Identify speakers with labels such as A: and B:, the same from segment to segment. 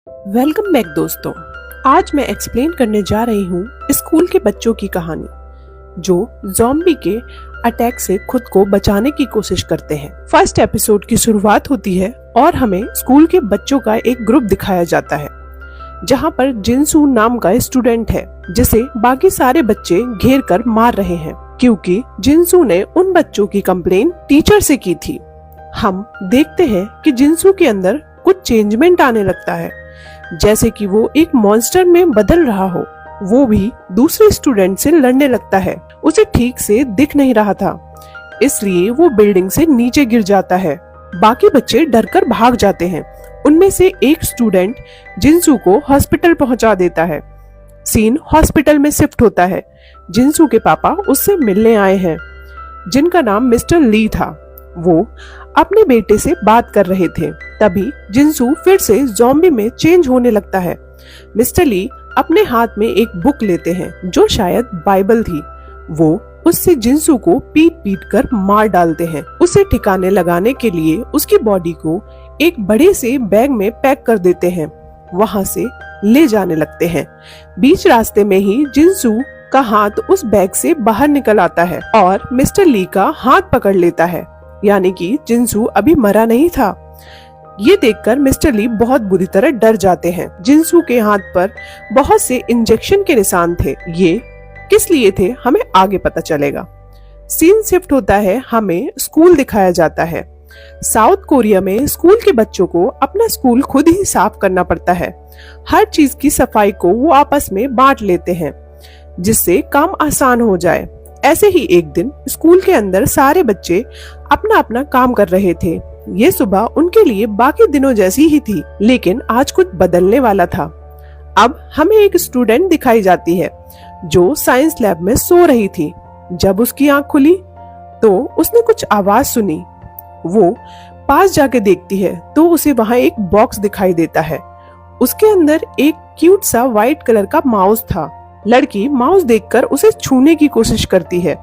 A: Welcome back दोस्तों। आज मैं एक्सप्लेन करने जा रही हूँ स्कूल के बच्चों की कहानी जो ज़ॉम्बी के अटैक से खुद को बचाने की कोशिश करते हैं। फर्स्ट एपिसोड की शुरुआत होती है और हमें स्कूल के बच्चों का एक ग्रुप दिखाया जाता है जहाँ पर जिनसू नाम का स्टूडेंट है जिसे बाकी सारे बच्चे घेर कर मार रहे हैं क्योंकि जिनसू ने उन बच्चों की कंप्लेन टीचर से की थी। हम देखते हैं कि जिनसू के अंदर कुछ चेंजमेंट आने लगता है, जैसे कि वो एक मॉन्स्टर में बदल रहा हो। वो भी दूसरे स्टूडेंट से लड़ने लगता है। उसे ठीक से दिख नहीं रहा था, इसलिए वो बिल्डिंग से नीचे गिर जाता है। बाकी बच्चे डरकर भाग जाते हैं। उनमें से एक स्टूडेंट जिनसू को हॉस्पिटल पहुंचा देता है। सीन हॉस्पिटल में शिफ्ट होता है। जिनसू के पापा उससे मिलने आए हैं जिनका नाम मिस्टर ली था। वो अपने बेटे से बात कर रहे थे। तभी जिनसू फिर से ज़ॉम्बी में चेंज होने लगता है। मिस्टर ली अपने हाथ में एक बुक लेते हैं जो शायद बाइबल थी। वो उससे जिनसू को पीट पीट कर मार डालते हैं। उसे ठिकाने लगाने के लिए उसकी बॉडी को एक बड़े से बैग में पैक कर देते हैं। वहां से ले जाने लगते हैं। बीच रास्ते में ही जिनसू का हाथ उस बैग से बाहर निकल आता है और मिस्टर ली का हाथ पकड़ लेता है, यानी कि जिनसू अभी मरा नहीं था। ये देखकर मिस्टर ली बहुत बुरी तरह डर जाते हैं। जिनसू के हाथ पर बहुत से इंजेक्शन के निशान थे। ये किस लिए थे हमें आगे पता चलेगा। सीन शिफ्ट होता है। हमें स्कूल दिखाया जाता है। साउथ कोरिया में स्कूल के बच्चों को अपना स्कूल खुद ही साफ करना पड़ता है। हर चीज की सफाई को वो आपस में बांट लेते हैं जिससे काम आसान हो जाए। ऐसे ही एक दिन स्कूल के अंदर सारे बच्चे अपना अपना काम कर रहे थे। ये सुबह उनके लिए बाकी दिनों जैसी ही थी, लेकिन आज कुछ बदलने वाला था। अब हमें एक स्टूडेंट दिखाई जाती है जो साइंस लैब में सो रही थी। जब उसकी आंख खुली तो उसने कुछ आवाज सुनी। वो पास जाके देखती है तो उसे वहां एक बॉक्स दिखाई देता है। उसके अंदर एक क्यूट सा व्हाइट कलर का माउस था। लड़की माउस देखकर उसे छूने की कोशिश करती है।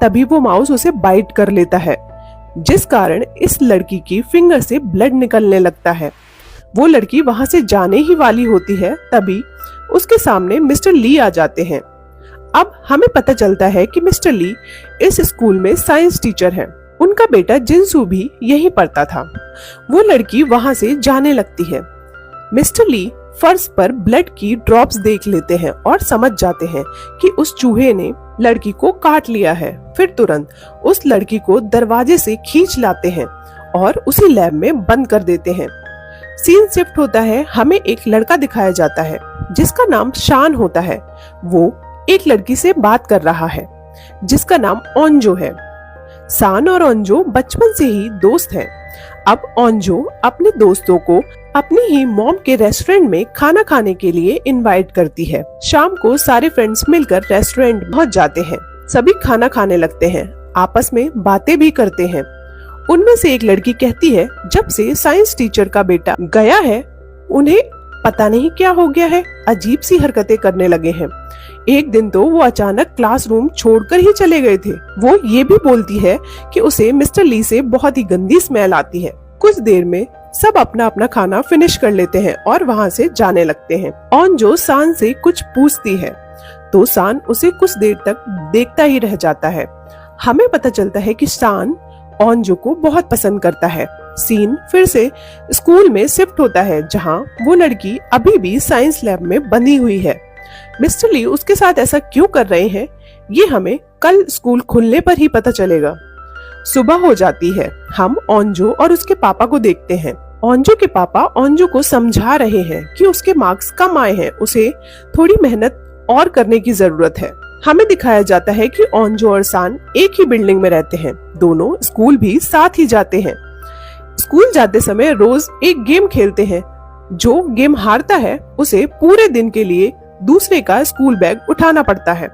A: तभी वो माउस उसे बाइट कर लेता है, जिस कारण इस लड़की की फिंगर से ब्लड निकलने लगता है। वो लड़की वहां से जाने ही वाली होती है, तभी उसके सामने मिस्टर ली आ जाते हैं। अब हमें पता चलता है कि मिस्टर ली इस स्कूल में साइंस टीचर हैं। उनका बेटा जिनसू भी यहीं पढ़ता था। वो लड़की वहां से जाने लगती है। मिस्टर ली फर्श पर ब्लड की ड्रॉप्स देख लेते हैं और समझ जाते हैं कि उस चूहे ने लड़की को काट लिया है। फिर तुरंत उस लड़की को दरवाजे से खींच लाते हैं और उसी लैब में बंद कर देते हैं। सीन शिफ्ट होता है। हमें एक लड़का दिखाया जाता है जिसका नाम शान होता है। वो एक लड़की से बात कर रहा है जिसका नाम ओंजो है। शान और ओंजो बचपन से ही दोस्त हैं। अब ओंजो अपने दोस्तों को अपनी ही मॉम के रेस्टोरेंट में खाना खाने के लिए इनवाइट करती है। शाम को सारे फ्रेंड्स मिलकर रेस्टोरेंट पहुंच जाते हैं। सभी खाना खाने लगते हैं, आपस में बातें भी करते हैं। उनमें से एक लड़की कहती है, जब से साइंस टीचर का बेटा गया है उन्हें पता नहीं क्या हो गया है, अजीब सी हरकतें करने लगे हैं। एक दिन तो वो अचानक क्लासरूम छोड़कर ही चले गए थे। वो ये भी बोलती है कि उसे मिस्टर ली से बहुत ही गंदी स्मेल आती है। कुछ देर में सब अपना अपना खाना फिनिश कर लेते हैं और वहाँ से जाने लगते हैं। ओंजो शान से कुछ पूछती है तो शान उसे कुछ देर तक देखता ही रह जाता है। हमें पता चलता है कि शान ओंजो को बहुत पसंद करता है। सीन फिर से स्कूल में शिफ्ट होता है जहाँ वो लड़की अभी भी साइंस लैब में बंधी हुई है। मिस्टर ली उसके साथ ऐसा क्यों कर रहे हैं ये हमें कल स्कूल खुलने पर ही पता चलेगा। सुबह हो जाती है। हम ओंजो और उसके पापा को देखते हैं। ओंजो के पापा ओंजो को समझा रहे हैं कि उसके मार्क्स कम आए हैं, उसे थोड़ी मेहनत और करने की जरूरत है। हमें दिखाया जाता है कि ओंजो और शान एक ही बिल्डिंग में रहते हैं। दोनों स्कूल भी साथ ही जाते हैं। स्कूल जाते समय रोज एक गेम खेलते हैं। जो गेम हारता है उसे पूरे दिन के लिए दूसरे का स्कूल बैग उठाना पड़ता है।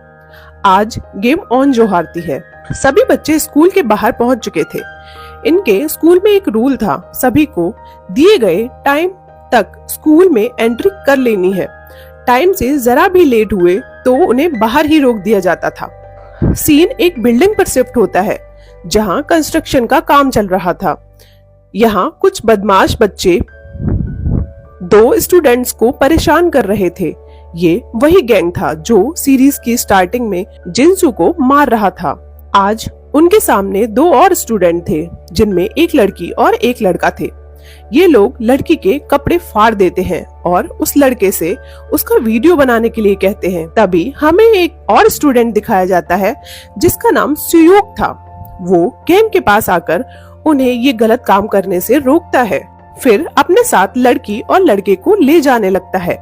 A: आज गेम ओंजो हारती है। सभी बच्चे स्कूल के बाहर पहुंच चुके थे। इनके स्कूल में एक रूल था, सभी को दिए गए टाइम तक स्कूल में एंट्री कर लेनी है। टाइम से जरा भी लेट हुए तो उन्हें बाहर ही रोक दिया जाता था। सीन एक बिल्डिंग पर शिफ्ट होता है जहां कंस्ट्रक्शन का काम चल रहा था। यहाँ कुछ बदमाश बच्चे दो स्टूडेंट्स को परेशान कर रहे थे। ये वही गैंग था जो सीरीज की स्टार्टिंग में जिनसू को मार रहा था। आज उनके सामने दो और स्टूडेंट थे जिनमें एक लड़की और एक लड़का थे। ये लोग लड़की के कपड़े फाड़ देते हैं और उस लड़के से उसका वीडियो बनाने के लिए कहते हैं। तभी हमें एक और स्टूडेंट दिखाया जाता है जिसका नाम सुयोक था। वो गैंग के पास आकर उन्हें ये गलत काम करने से रोकता है, फिर अपने साथ लड़की और लड़के को ले जाने लगता है।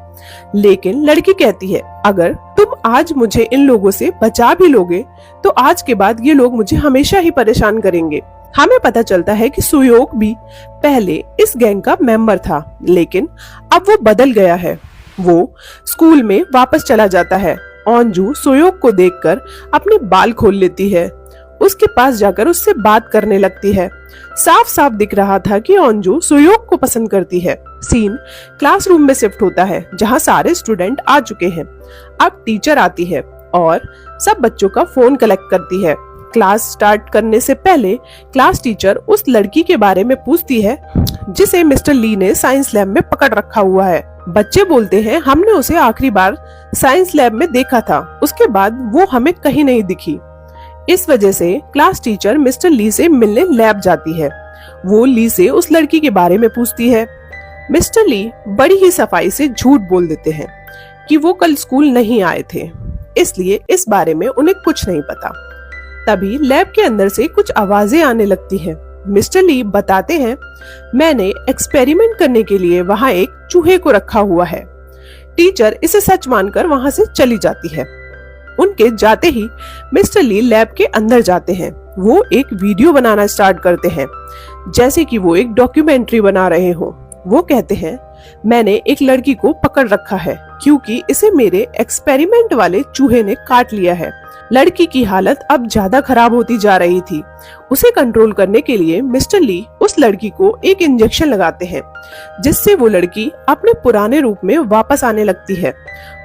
A: लेकिन लड़की कहती है, अगर तुम आज मुझे इन लोगों से बचा भी लोगे तो आज के बाद ये लोग मुझे हमेशा ही परेशान करेंगे। हमें पता चलता है कि सुयोक भी पहले इस गैंग का मेंबर था, लेकिन अब वो बदल गया है। वो स्कूल में वापस चला जाता है। अंजू सुयोक को देखकर अपने बाल खोल लेती है, उसके पास जाकर उससे बात करने लगती है। साफ साफ दिख रहा था कि अंजू सुयोक को पसंद करती है। सीन क्लासरूम में शिफ्ट होता है जहां सारे स्टूडेंट आ चुके हैं। अब टीचर आती है और सब बच्चों का फोन कलेक्ट करती है। क्लास स्टार्ट करने से पहले क्लास टीचर उस लड़की के बारे में पूछती है जिसे मिस्टर ली ने साइंस लैब में पकड़ रखा हुआ है। बच्चे बोलते हैं, हमने उसे आखिरी बार साइंस लैब में देखा था, उसके बाद वो हमें कहीं नहीं दिखी। इस वजह से क्लास टीचर मिस्टर ली से मिलने लैब जाती है। वो ली से उस लड़की के बारे में पूछती है। मिस्टर ली बड़ी ही सफाई से झूठ बोल देते हैं कि वो कल स्कूल नहीं आए थे, इसलिए इस बारे में उन्हें कुछ नहीं पता। तभी लैब के अंदर से कुछ आवाजें आने लगती हैं। मिस्टर ली बताते हैं, मैंने एक्सपेरिमेंट करने के लिए वहाँ एक चूहे को रखा हुआ है। टीचर इसे सच मानकर वहाँ से चली जाती है। उनके जाते ही मिस्टर ली लैब के अंदर जाते हैं। वो एक वीडियो बनाना स्टार्ट करते हैं, जैसे कि वो एक डॉक्यूमेंट्री बना रहे हो। वो कहते हैं, मैंने एक लड़की को पकड़ रखा है क्योंकि इसे मेरे एक्सपेरिमेंट वाले चूहे ने काट लिया है। लड़की की हालत अब ज्यादा खराब होती जा रही थी। उसे कंट्रोल करने के लिए मिस्टर ली उस लड़की को एक इंजेक्शन लगाते हैं, जिससे वो लड़की अपने पुराने रूप में वापस आने लगती है।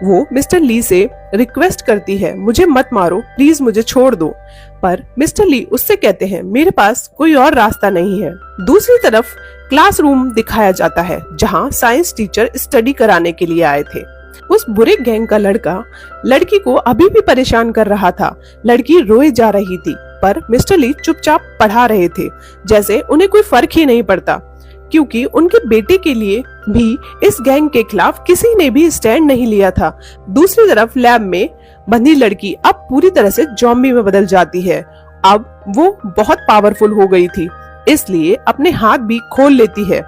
A: वो मिस्टर ली से रिक्वेस्ट करती है, मुझे मत मारो, प्लीज मुझे छोड़ दो। पर मिस्टर ली उससे कहते हैं, मेरे पास कोई और रास्ता नहीं है। दूसरी तरफ क्लासरूम दिखाया जाता है जहाँ साइंस टीचर स्टडी कराने के लिए आए थे। उस बुरे गैंग का लड़का लड़की को अभी भी परेशान कर रहा था। लड़की रोए जा रही थी, पर मिस्टर ली चुपचाप पढ़ा रहे थे, जैसे उन्हें कोई फर्क ही नहीं पड़ता, क्योंकि उनके बेटे के लिए भी इस गैंग के खिलाफ किसी ने भी स्टैंड नहीं लिया था। दूसरी तरफ लैब में बंधी लड़की अब पूरी तरह से ज़ॉम्बी में बदल जाती है। अब वो बहुत पावरफुल हो गई थी, इसलिए अपने हाथ भी खोल लेती है।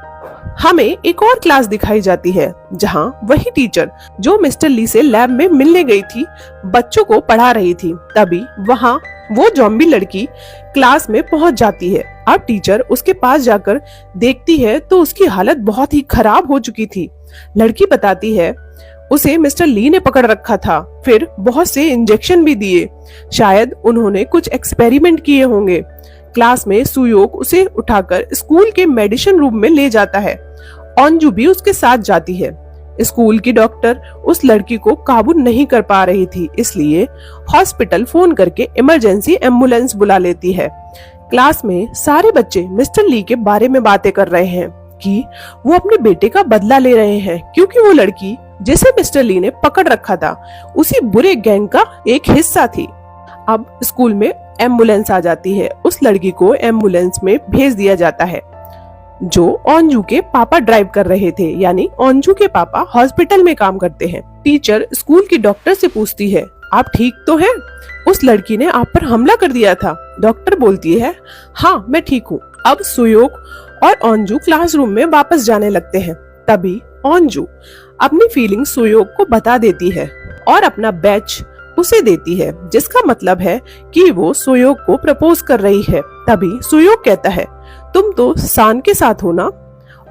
A: हमें एक और क्लास दिखाई जाती है जहां वही टीचर जो मिस्टर ली से लैब में मिलने गई थी बच्चों को पढ़ा रही थी। तभी वहां वो ज़ॉम्बी लड़की क्लास में पहुंच जाती है। अब टीचर उसके पास जाकर देखती है तो उसकी हालत बहुत ही खराब हो चुकी थी। लड़की बताती है, उसे मिस्टर ली ने पकड़ रखा था, फिर बहुत से इंजेक्शन भी दिए, शायद उन्होंने कुछ एक्सपेरिमेंट किए होंगे। क्लास में सुयोक उसे उठाकर स्कूल के मेडिसिन रूम में ले जाता है। अंजू भी उसके साथ जाती है। स्कूल की डॉक्टर उस लड़की को काबू नहीं कर पा रही थी, इसलिए हॉस्पिटल फोन करके इमरजेंसी एम्बुलेंस बुला लेती है। क्लास में सारे बच्चे मिस्टर ली के बारे में बातें कर रहे हैं कि वो अपने बेटे का बदला ले रहे हैं, क्योंकि वो लड़की जिसे मिस्टर ली ने पकड़ रखा था उसी बुरे गैंग का एक हिस्सा थी। अब स्कूल में एम्बुलेंस आ जाती है। उस लड़की को एम्बुलेंस में भेज दिया जाता है जो अंजू के पापा ड्राइव कर रहे थे, यानी अंजू के पापा हॉस्पिटल में काम करते हैं। टीचर स्कूल की डॉक्टर से पूछती है, आप ठीक तो हैं? उस लड़की ने आप पर हमला कर दिया था। डॉक्टर बोलती है, हाँ मैं ठीक हूँ। अब सुयोग और अंजू क्लासरूम में वापस जाने लगते हैं। तभी अंजू अपनी फीलिंग सुयोग को बता देती है और अपना बैच उसे देती है, जिसका मतलब है कि वो सुयोग को प्रपोज कर रही है। तभी सुयोग कहता है, तुम तो सान के साथ हो ना?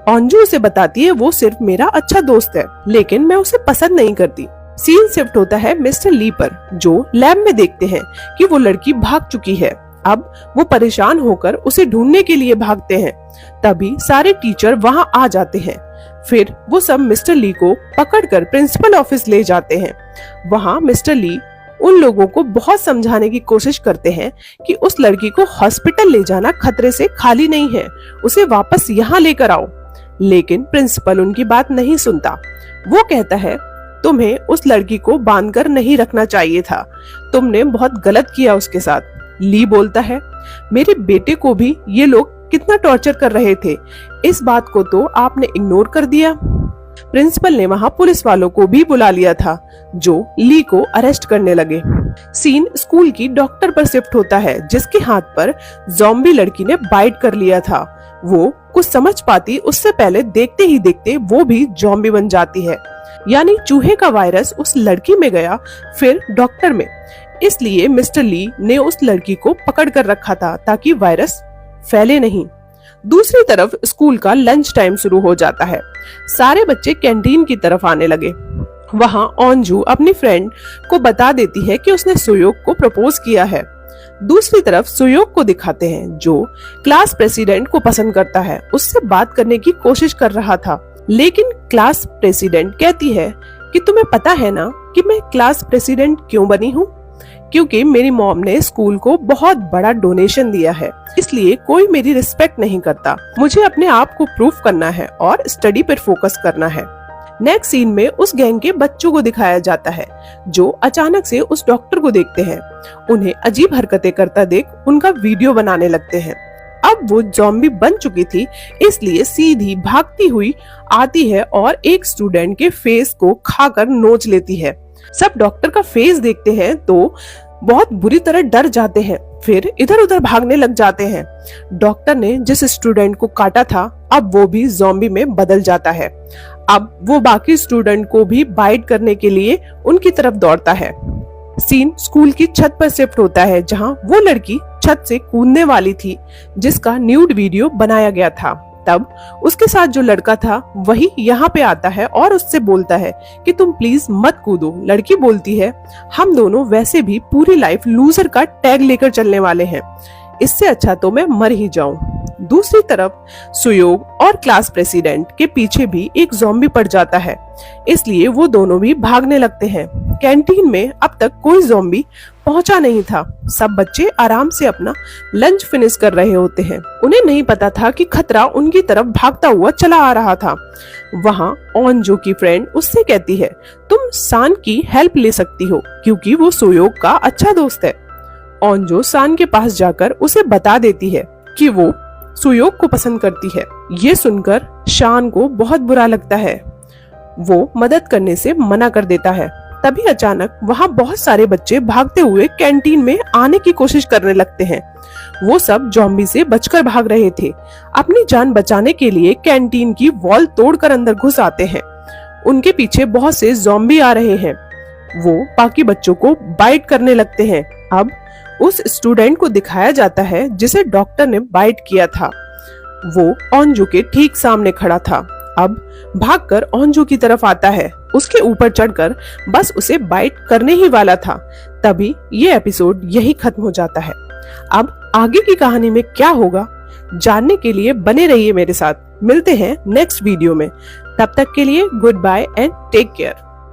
A: अंजू उसे बताती है, वो सिर्फ मेरा अच्छा दोस्त है, लेकिन मैं उसे पसंद नहीं करती। सीन शिफ्ट होता है मिस्टर ली पर, जो लैब में देखते हैं कि वो लड़की भाग चुकी है। अब वो परेशान होकर उसे ढूंढने के लिए भागते हैं। तभी सारे टीचर वहां आ जाते हैं। फिर वो सब मिस्टर ली को पकड़कर प्रिंसिपल ऑफिस ले जाते हैं। वहां मिस्टर ली उन लोगों को बहुत समझाने की कोशिश करते हैं कि उस लड़की को हॉस्पिटल ले जाना खतरे से खाली नहीं है, उसे वापस यहाँ लेकर आओ। लेकिन प्रिंसिपल उनकी बात नहीं सुनता। वो कहता है तुम्हें उस लड़की को बांधकर नहीं रखना चाहिए था, तुमने बहुत गलत किया उसके साथ। ली बोलता है मेरे बेटे को भी ये लोग कितना टॉर्चर कर रहे थे, इस बात को तो आपने इग्नोर कर दिया। प्रिंसिपल ने वहां पुलिस वालों को भी बुला लिया था जो ली को अरेस्ट करने लगे। सीन स्कूल की डॉक्टर पर शिफ्ट होता है जिसके हाथ पर ज़ॉम्बी लड़की ने बाइट कर लिया था। वो कुछ समझ पाती उससे पहले देखते ही देखते वो भी ज़ॉम्बी बन जाती है, यानी चूहे का वायरस उस लड़की में गया फिर डॉक्टर में। इसलिए मिस्टर ली ने उस लड़की को पकड़ कर रखा था ताकि वायरस फैले नहीं। दूसरी तरफ स्कूल का लंच टाइम शुरू हो जाता है। सारे बच्चे कैंटीन की तरफ आने लगे। वहां ओंजू अपनी फ्रेंड को बता देती है कि उसने सुयोग को प्रपोज किया है। दूसरी तरफ सुयोग को दिखाते हैं जो क्लास प्रेसिडेंट को पसंद करता है, उससे बात करने की कोशिश कर रहा था, लेकिन क्लास प्रेसिडेंट कहती है कि तुम्हें पता है ना कि मैं क्लास प्रेसिडेंट क्यों बनी हूँ? क्योंकि मेरी मॉम ने स्कूल को बहुत बड़ा डोनेशन दिया है, इसलिए कोई मेरी रिस्पेक्ट नहीं करता। मुझे अपने आप को प्रूफ करना है और स्टडी पर फोकस करना है। नेक्स्ट सीन में उस गैंग के बच्चों को दिखाया जाता है जो अचानक से उस डॉक्टर को देखते हैं। उन्हें अजीब हरकतें करता देख उनका वीडियो बनाने लगते हैं। अब वो ज़ॉम्बी बन चुकी थी, इसलिए सीधी भागती हुई आती है और एक स्टूडेंट के फेस को खाकर नोच लेती है। सब डॉक्टर का फेस देखते हैं तो बहुत बुरी तरह डर जाते हैं, फिर इधर उधर भागने लग जाते हैं। डॉक्टर ने जिस स्टूडेंट को काटा था अब वो भी ज़ॉम्बी में बदल जाता है। अब वो बाकी स्टूडेंट को भी बाइट करने के लिए उनकी तरफ दौड़ता है। सीन स्कूल की छत पर शिफ्ट होता है जहां वो लड़की छत से कूदने वाली थी जिसका न्यूड वीडियो बनाया गया था। तब उसके साथ जो लड़का था वही यहाँ पे आता है और उससे बोलता है कि तुम प्लीज मत कूदो। लड़की बोलती है हम दोनों वैसे भी पूरी लाइफ लूजर का टैग लेकर चलने वाले हैं, इससे अच्छा तो मैं मर ही जाऊं। दूसरी तरफ सुयोग और क्लास प्रेसिडेंट के पीछे भी एक ज़ॉम्बी पड़ जाता है, इसलिए वो दोनों भी भागने लगते हैं। कैंटीन में अब तक कोई ज़ॉम्बी पहुंचा नहीं था। सब बच्चे आराम से अपना लंच फिनिश कर रहे होते हैं। उन्हें नहीं पता था कि खतरा उनकी तरफ भागता हुआ चला आ रहा था। वहाँ ओंजो की फ्रेंड उससे कहती है तुम सान की हेल्प ले सकती हो क्योंकि वो सुयोग का अच्छा दोस्त है। ओंजो सान के पास जाकर उसे बता देती है कि वो सुयोग को पसंद करती है। ये सुनकर शान को बहुत बुरा लगता है, वो मदद करने से मना कर देता है। तभी अचानक वहाँ बहुत सारे बच्चे भागते हुए कैंटीन में आने की कोशिश करने लगते हैं। वो सब ज़ॉम्बी से बचकर भाग रहे थे। अपनी जान बचाने के लिए कैंटीन की वॉल तोड़कर अंदर घुस आते हैं। उनके पीछे बहुत से ज़ॉम्बी आ रहे हैं। वो बाकी बच्चों को बाइट करने लगते हैं। अब उस स्टूडेंट को दिखाया जाता है जिसे डॉक्टर ने बाइट किया था। वो ओंजो के ठीक सामने खड़ा था। अब भागकर ओंजो की तरफ आता है, उसके ऊपर चढ़कर बस उसे बाइट करने ही वाला था। तभी ये एपिसोड यही खत्म हो जाता है। अब आगे की कहानी में क्या होगा जानने के लिए बने रहिए मेरे साथ। मिलते हैं नेक्स्ट वीडियो में, तब तक के लिए good bye and take care.